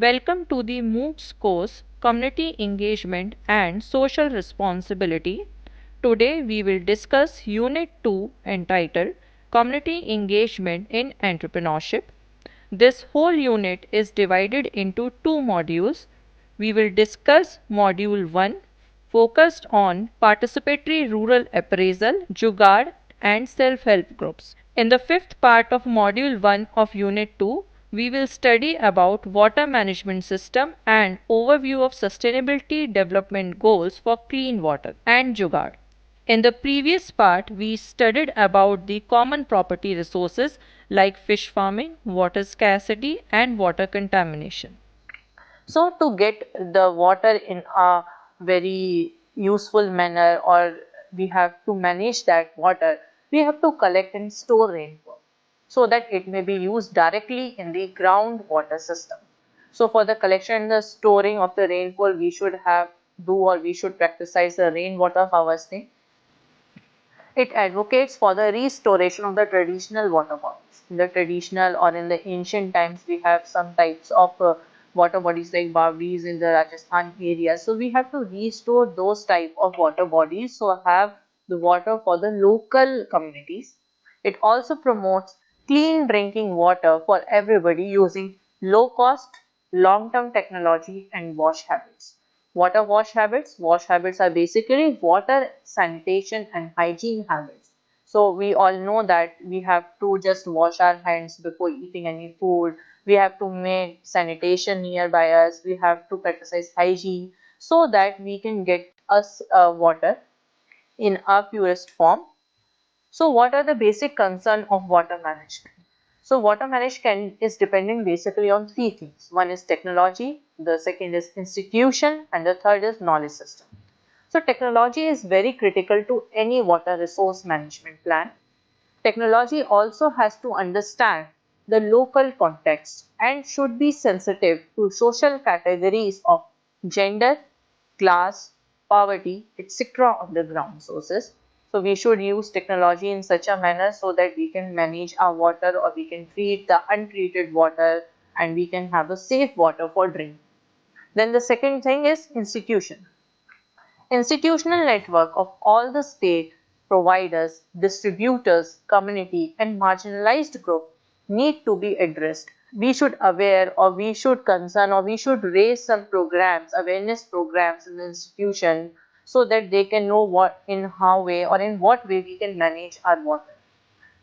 Welcome to the MOOCs course Community Engagement and Social Responsibility. Today we will discuss Unit 2 entitled Community Engagement in Entrepreneurship. This whole unit is divided into two modules. We will discuss Module 1 focused on participatory rural appraisal, Jugaad and self-help groups. In the fifth part of Module 1 of Unit 2, we will study about water management system and overview of sustainability development goals for clean water and Jugaad. In the previous part, we studied about the common property resources like fish farming, water scarcity and water contamination. So to get the water in a very useful manner, or we have to manage that water, we have to collect and store rainfall so that it may be used directly in the groundwater system. So for the collection and the storing of the rainfall, we should we should practice the rainwater harvesting. It advocates for the restoration of the traditional water bodies. In the traditional or in the ancient times, we have some types of water bodies like Bawris in the Rajasthan area. So we have to restore those type of water bodies, so have the water for the local communities. It also promotes clean drinking water for everybody using low cost, long term technology and wash habits. Water wash habits are basically water sanitation and hygiene habits. So we all know that we have to just wash our hands before eating any food. We have to make sanitation nearby us. We have to practice hygiene so that we can get us water in our purest form. So what are the basic concern of water management? So water management is depending basically on three things. One is technology, the second is institution, and the third is knowledge system. So technology is very critical to any water resource management plan. Technology also has to understand the local context and should be sensitive to social categories of gender, class, poverty, etc. of the ground sources. So we should use technology in such a manner so that we can manage our water, or we can treat the untreated water, and we can have a safe water for drinking. Then the second thing is institution. Institutional network of all the state providers, distributors, community and marginalized group need to be addressed. We should aware, or we should concern, or we should raise some programs, awareness programs in the institution, so that they can know what, in how way or in what way we can manage our water.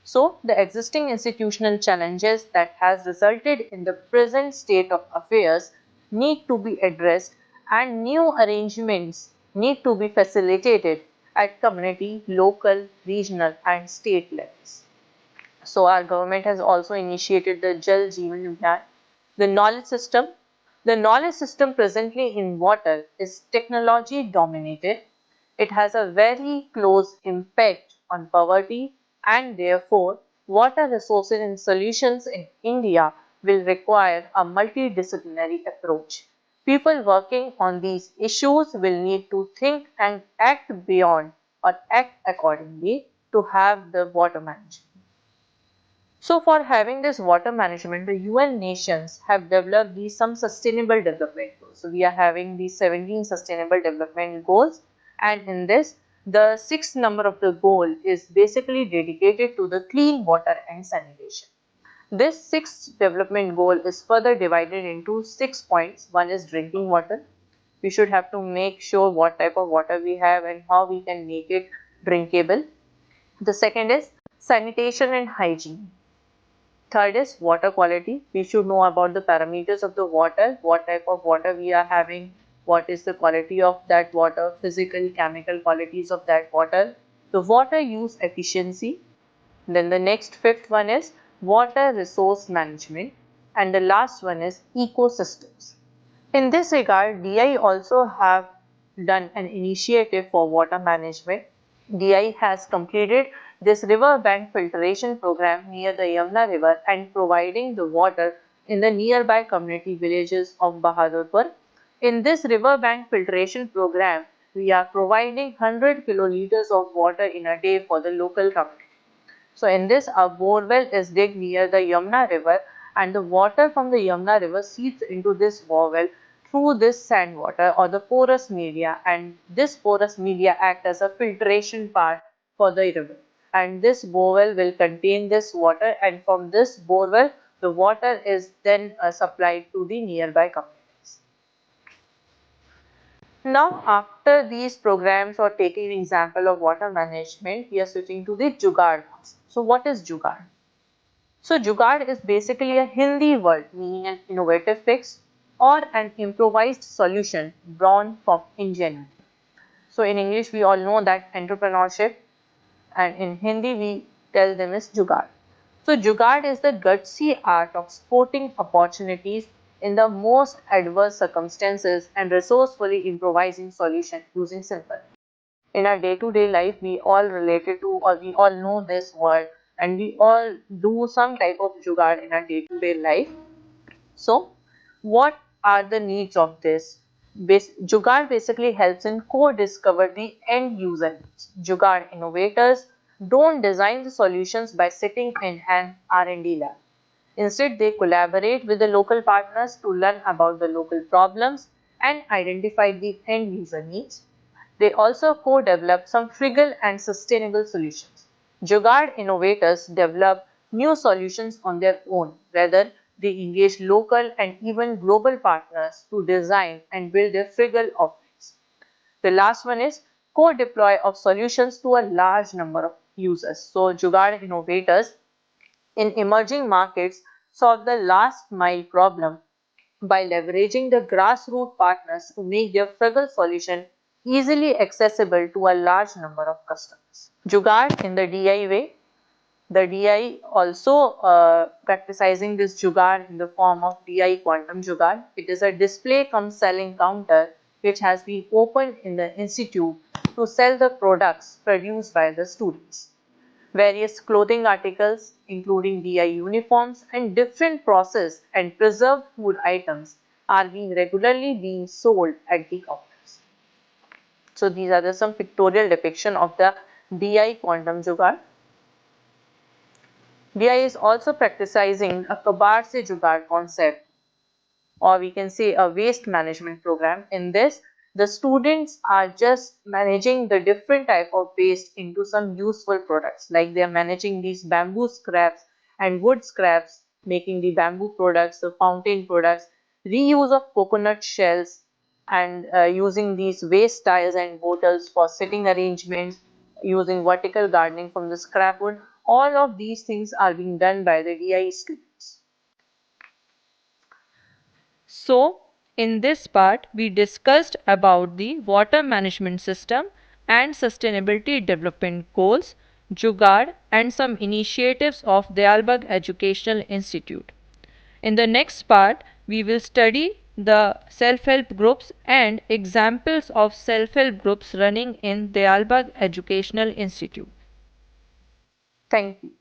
So the existing institutional challenges that has resulted in the present state of affairs need to be addressed, and new arrangements need to be facilitated at community, local, regional and state levels. So our government has also initiated the Jal Jeevan Mission. The knowledge system. The knowledge system presently in water is technology dominated. It has a very close impact on poverty, and therefore water resources and solutions in India will require a multidisciplinary approach. People working on these issues will need to think and act beyond, or act accordingly, to have the water management. So for having this water management, the UN nations have developed these some sustainable development goals. So we are having these 17 sustainable development goals, and in this the sixth number of the goal is basically dedicated to the clean water and sanitation. This sixth development goal is further divided into 6 points. One is drinking water. We should have to make sure what type of water we have and how we can make it drinkable. The second is sanitation and hygiene. Third is water quality. We should know about the parameters of the water, what type of water we are having, what is the quality of that water, physical, chemical qualities of that water. The water use efficiency. Then the next fifth one is water resource management. And the last one is ecosystems. In this regard, DI also have done an initiative for water management. DI has completed this river bank filtration program near the Yamuna river and providing the water in the nearby community villages of Bahadurpur. In this river bank filtration program, we are providing 100 kiloliters of water in a day for the local community. So in this, a borewell is digged near the Yamuna river, and the water from the Yamuna river seeps into this bowel through this sand water or the porous media, and this porous media act as a filtration part for the river, and this bowel will contain this water, and from this bowel the water is then supplied to the nearby communities. Now, after these programs or taking an example of water management, we are switching to the Jugaad. So, what is Jugaad? So, Jugaad is basically a Hindi word meaning an innovative fix or an improvised solution born from ingenuity. So, in English, we all know that entrepreneurship, and in Hindi, we tell them is Jugaad. So, Jugaad is the gutsy art of spotting opportunities in the most adverse circumstances and resourcefully improvising solutions using simple. In our day-to-day life, we all related to or we all know this word, and we all do some type of jugaad in our day-to-day life. So, what are the needs of this? Jugaad basically helps in co-discover the end user needs. Jugaad innovators don't design the solutions by sitting in an R&D lab. Instead, they collaborate with the local partners to learn about the local problems and identify the end user needs. They also co-develop some frugal and sustainable solutions. Jugaad innovators develop new solutions on their own, rather they engage local and even global partners to design and build their frugal offerings. The last one is co-deploy of solutions to a large number of users. So Jugaad innovators in emerging markets solve the last mile problem by leveraging the grassroots partners to make their frugal solution easily accessible to a large number of customers. Jugaad in the DI way. The DI also practicing this Jugaad in the form of DI Quantum Jugaad. It is a display cum selling counter which has been opened in the institute to sell the products produced by the students. Various clothing articles, including DI uniforms and different processed and preserved food items, are being regularly being sold at the counters. So these are some pictorial depiction of the DI quantum jugaad. DI is also practicing a kabar se jugaad concept, or we can say a waste management program. In this, the students are just managing the different type of waste into some useful products, like they are managing these bamboo scraps and wood scraps, making the bamboo products, the fountain products, reuse of coconut shells, and using these waste tiles and bottles for sitting arrangements, using vertical gardening from the scrap wood. All of these things are being done by the DI students. So, in this part, we discussed about the water management system and sustainability development goals, Jugaad, and some initiatives of Dayalbag Educational Institute. In the next part, we will study the self-help groups and examples of self-help groups running in Dayalbag Educational Institute. Thank you.